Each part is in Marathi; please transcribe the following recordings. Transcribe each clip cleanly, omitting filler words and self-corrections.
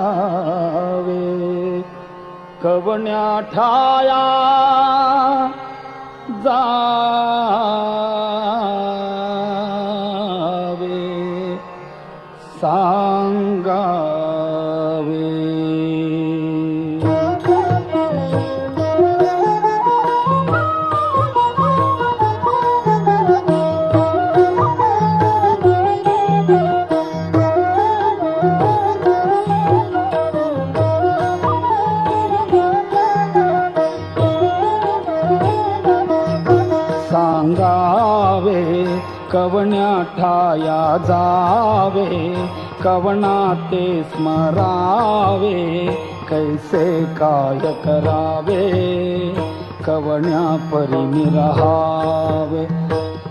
सांगावे कवण्या ठाया जावे सांगावे सांगावे कवण्या ठाया जावे कवना ते स्मरावे कैसे काय करावे कवण्या परी रहावे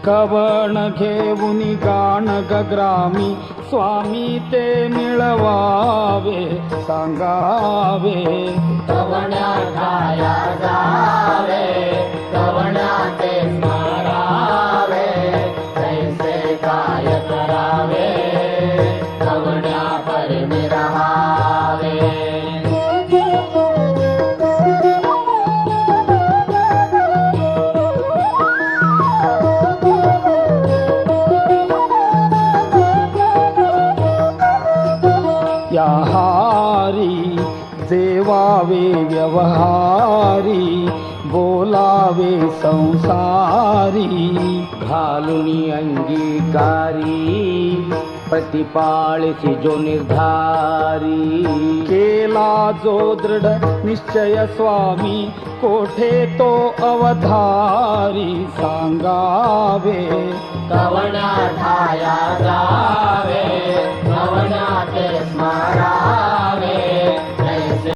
कवण घेऊन गाण गग्रामी स्वामी ते मिळवावे सांगावे कवण्या ठाया जावे कवण्या ते स्मरावे कैसे काय करावे कवण्या परी रहावे या हारी जेवावे व्यवहारी बोलावे संसारी घालून अंगीकारी प्रतिपाळसी जो निर्धारी केला जो दृढ निश्चय स्वामी कोठे तो अवधारी सांगावे कवण्या ठाया जावे कवण्या ते स्मरावे